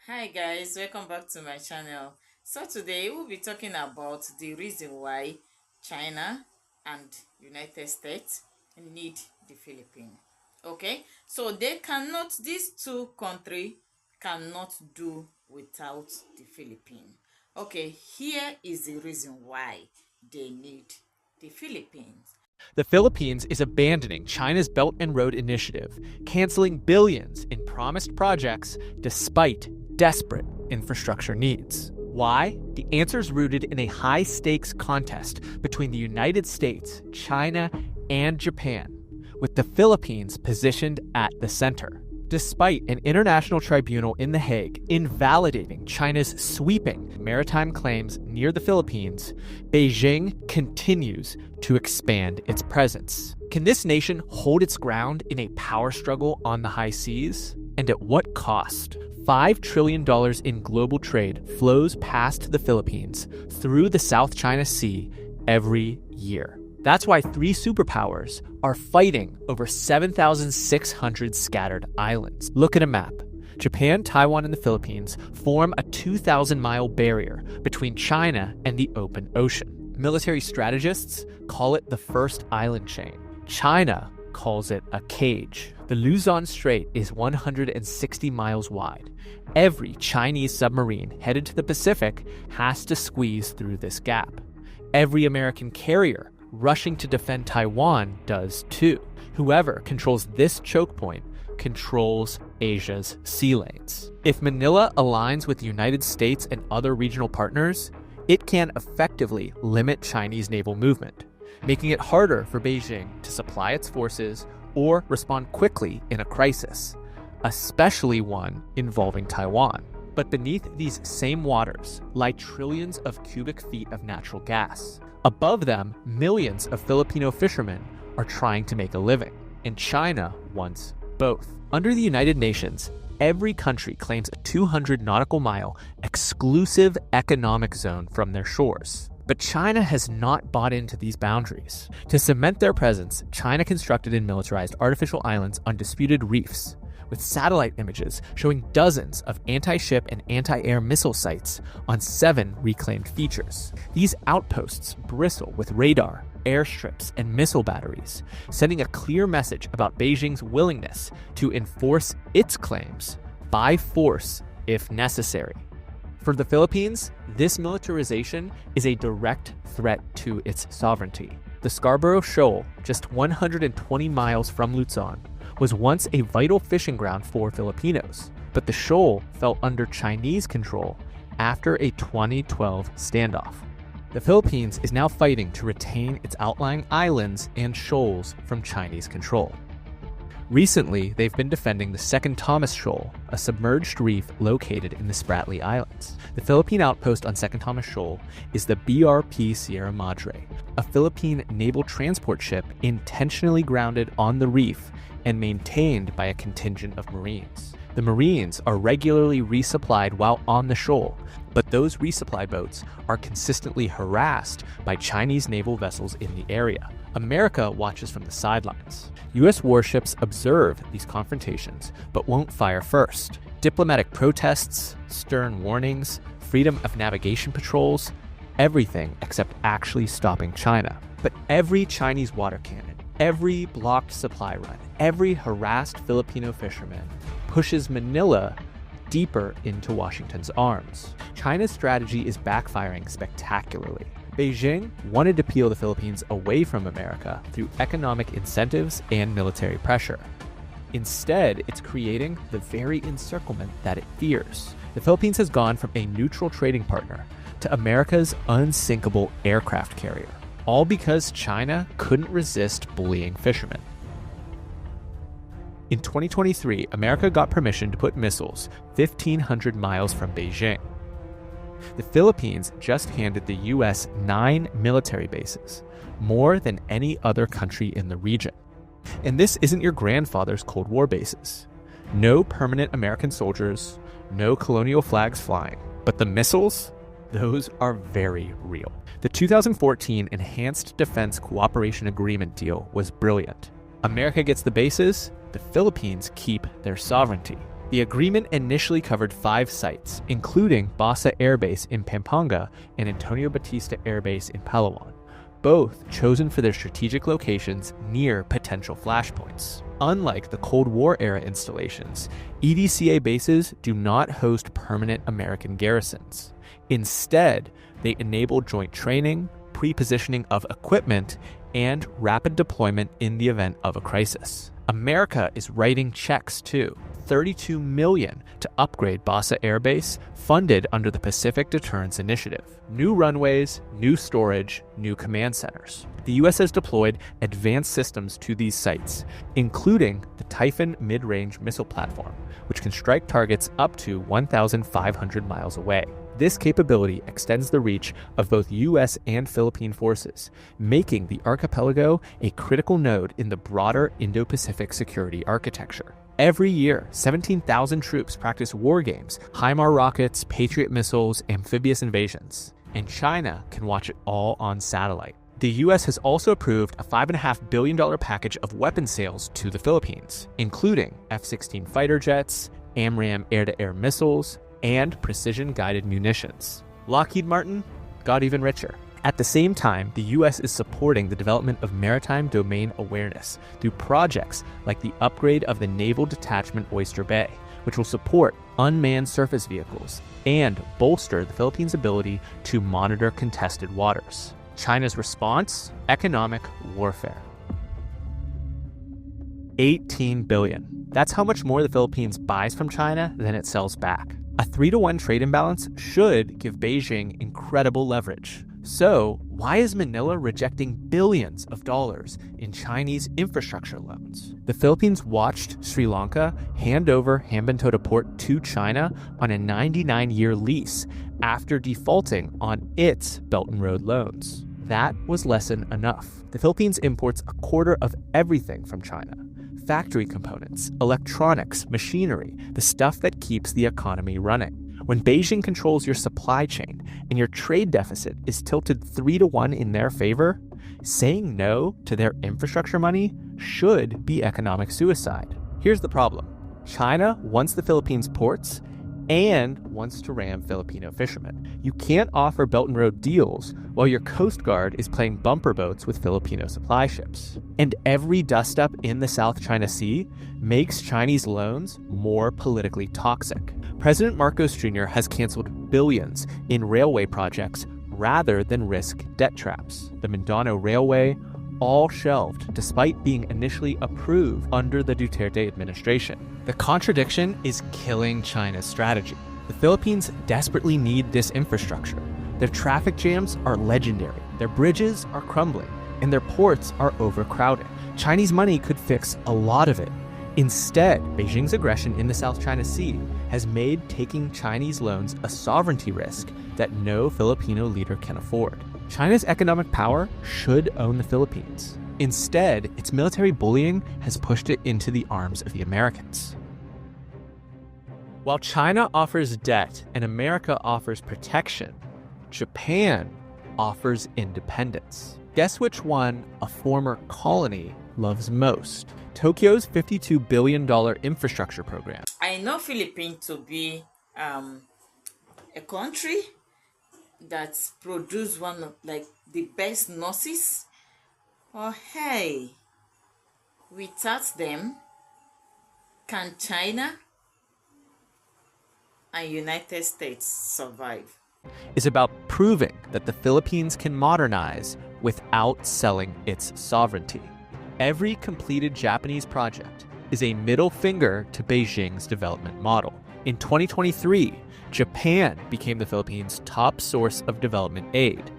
Hi guys, welcome back to my channel. So today we'll be talking about the reason why China and United States need the Philippines. Okay, so these two countries cannot do without the Philippines. Okay, here is the reason why they need the Philippines. The Philippines is abandoning China's Belt and Road Initiative, canceling billions in promised projects despite desperate infrastructure needs. Why? The answer is rooted in a high stakes contest between the United States, China, and Japan, with the Philippines positioned at the center. Despite an international tribunal in The Hague invalidating China's sweeping maritime claims near the Philippines, Beijing continues to expand its presence. Can this nation hold its ground in a power struggle on the high seas? And at what cost? $5 trillion in global trade flows past the Philippines through the South China Sea every year. That's why three superpowers are fighting over 7,600 scattered islands. Look at a map. Japan, Taiwan, and the Philippines form a 2,000-mile barrier between China and the open ocean. Military strategists call it the first island chain. China calls it a cage. The Luzon Strait is 160 miles wide. Every Chinese submarine headed to the Pacific has to squeeze through this gap. Every American carrier rushing to defend Taiwan does too. Whoever controls this choke point controls Asia's sea lanes. If Manila aligns with the United States and other regional partners, it can effectively limit Chinese naval movement, making it harder for Beijing to supply its forces or respond quickly in a crisis, especially one involving Taiwan. But beneath these same waters lie trillions of cubic feet of natural gas. Above them, millions of Filipino fishermen are trying to make a living, and China wants both. Under the United Nations, every country claims a 200 nautical mile exclusive economic zone from their shores. But China has not bought into these boundaries. To cement their presence, China constructed and militarized artificial islands on disputed reefs, with satellite images showing dozens of anti-ship and anti-air missile sites on 7 reclaimed features. These outposts bristle with radar, airstrips, and missile batteries, sending a clear message about Beijing's willingness to enforce its claims by force if necessary. For the Philippines, this militarization is a direct threat to its sovereignty. The Scarborough Shoal, just 120 miles from Luzon, was once a vital fishing ground for Filipinos, but the shoal fell under Chinese control after a 2012 standoff. The Philippines is now fighting to retain its outlying islands and shoals from Chinese control. Recently, they've been defending the Second Thomas Shoal, a submerged reef located in the Spratly Islands. The Philippine outpost on Second Thomas Shoal is the BRP Sierra Madre, a Philippine naval transport ship intentionally grounded on the reef and maintained by a contingent of Marines. The Marines are regularly resupplied while on the shoal, but those resupply boats are consistently harassed by Chinese naval vessels in the area. America watches from the sidelines. U.S. warships observe these confrontations, but won't fire first. Diplomatic protests, stern warnings, freedom of navigation patrols, everything except actually stopping China. But every Chinese water cannon, every blocked supply run, every harassed Filipino fisherman pushes Manila deeper into Washington's arms. China's strategy is backfiring spectacularly. Beijing wanted to peel the Philippines away from America through economic incentives and military pressure. Instead, it's creating the very encirclement that it fears. The Philippines has gone from a neutral trading partner to America's unsinkable aircraft carrier, all because China couldn't resist bullying fishermen. In 2023, America got permission to put missiles 1,500 miles from Beijing. The Philippines just handed the U.S. 9 military bases, more than any other country in the region. And this isn't your grandfather's Cold War bases. No permanent American soldiers, no colonial flags flying. But the missiles? Those are very real. The 2014 Enhanced Defense Cooperation Agreement deal was brilliant. America gets the bases, the Philippines keep their sovereignty. The agreement initially covered 5 sites, including Basa Air Base in Pampanga and Antonio Batista Air Base in Palawan, both chosen for their strategic locations near potential flashpoints. Unlike the Cold War-era installations, EDCA bases do not host permanent American garrisons. Instead, they enable joint training, pre-positioning of equipment, and rapid deployment in the event of a crisis. America is writing checks too, $32 million to upgrade Basa Air Base, funded under the Pacific Deterrence Initiative. New runways, new storage, new command centers. The U.S. has deployed advanced systems to these sites, including the Typhoon mid-range missile platform, which can strike targets up to 1,500 miles away. This capability extends the reach of both U.S. and Philippine forces, making the archipelago a critical node in the broader Indo-Pacific security architecture. Every year, 17,000 troops practice war games, HIMAR rockets, Patriot missiles, amphibious invasions, and China can watch it all on satellite. The U.S. has also approved a $5.5 billion package of weapon sales to the Philippines, including F-16 fighter jets, AMRAAM air-to-air missiles, and precision-guided munitions. Lockheed Martin got even richer. At the same time, the U.S. is supporting the development of maritime domain awareness through projects like the upgrade of the Naval Detachment Oyster Bay, which will support unmanned surface vehicles and bolster the Philippines' ability to monitor contested waters. China's response? Economic warfare. $18 billion. That's how much more the Philippines buys from China than it sells back. A 3-to-1 trade imbalance should give Beijing incredible leverage. So, why is Manila rejecting billions of dollars in Chinese infrastructure loans? The Philippines watched Sri Lanka hand over Hambantota Port to China on a 99-year lease after defaulting on its Belt and Road loans. That was lesson enough. The Philippines imports a quarter of everything from China. Factory components, electronics, machinery, the stuff that keeps the economy running. When Beijing controls your supply chain and your trade deficit is tilted 3-to-1 in their favor, saying no to their infrastructure money should be economic suicide. Here's the problem. China wants the Philippines ports and wants to ram Filipino fishermen. You can't offer Belt and Road deals while your Coast Guard is playing bumper boats with Filipino supply ships. And every dust-up in the South China Sea makes Chinese loans more politically toxic. President Marcos Jr. has canceled billions in railway projects rather than risk debt traps. The Mindanao Railway, all shelved despite being initially approved under the Duterte administration. The contradiction is killing China's strategy. The Philippines desperately need this infrastructure. Their traffic jams are legendary, their bridges are crumbling, and their ports are overcrowded. Chinese money could fix a lot of it. Instead, Beijing's aggression in the South China Sea has made taking Chinese loans a sovereignty risk that no Filipino leader can afford. China's economic power should own the Philippines. Instead, its military bullying has pushed it into the arms of the Americans. While China offers debt and America offers protection, Japan offers independence. Guess which one a former colony loves most? Tokyo's $52 billion infrastructure program. I know Philippines to be a country that's produced one of like the best nurses. Oh hey, without them, can China and United States survive? Is about proving that the Philippines can modernize without selling its sovereignty. Every completed Japanese project is a middle finger to Beijing's development model. In 2023, Japan became the Philippines' top source of development aid,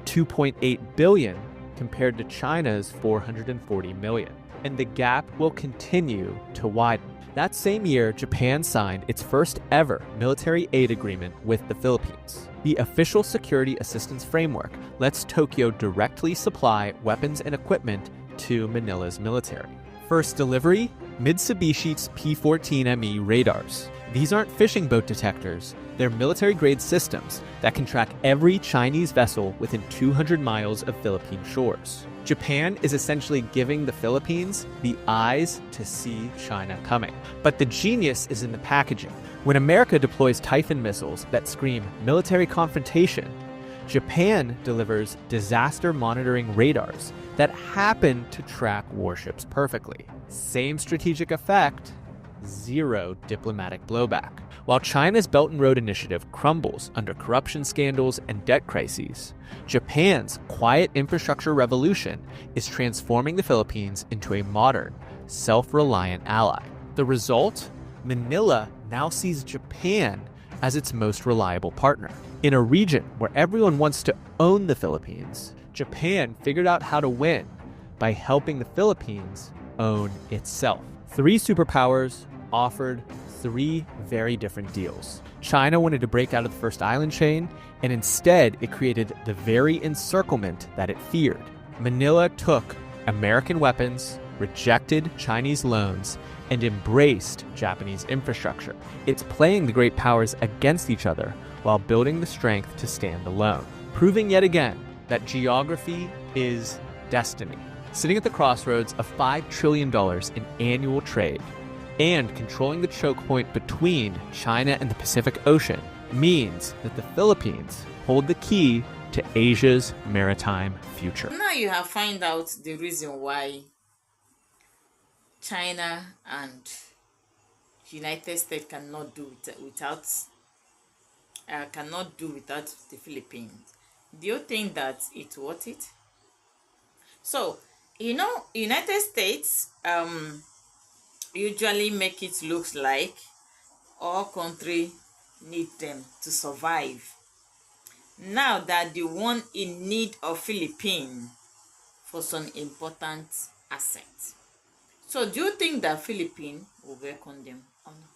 $2.8 billion compared to China's $440 million. And the gap will continue to widen. That same year, Japan signed its first ever military aid agreement with the Philippines. The Official Security Assistance Framework lets Tokyo directly supply weapons and equipment to Manila's military. First delivery, Mitsubishi's P-14ME radars. These aren't fishing boat detectors, they're military-grade systems that can track every Chinese vessel within 200 miles of Philippine shores. Japan is essentially giving the Philippines the eyes to see China coming. But the genius is in the packaging. When America deploys Typhoon missiles that scream military confrontation, Japan delivers disaster monitoring radars that happen to track warships perfectly. Same strategic effect, zero diplomatic blowback. While China's Belt and Road Initiative crumbles under corruption scandals and debt crises, Japan's quiet infrastructure revolution is transforming the Philippines into a modern, self-reliant ally. The result? Manila now sees Japan as its most reliable partner. In a region where everyone wants to own the Philippines, Japan figured out how to win by helping the Philippines own itself. Three superpowers offered three very different deals. China wanted to break out of the first island chain, and instead it created the very encirclement that it feared. Manila took American weapons, rejected Chinese loans, and embraced Japanese infrastructure. It's playing the great powers against each other while building the strength to stand alone, proving yet again that geography is destiny. Sitting at the crossroads of $5 trillion in annual trade and controlling the choke point between China and the Pacific Ocean means that the Philippines hold the key to Asia's maritime future. Now you have found out the reason why China and United States cannot do without the Philippines. Do you think that it's worth it? So, United States usually make it look like all country need them to survive. Now that the one in need of Philippines for some important assets. So do you think that Philippines will welcome them or not?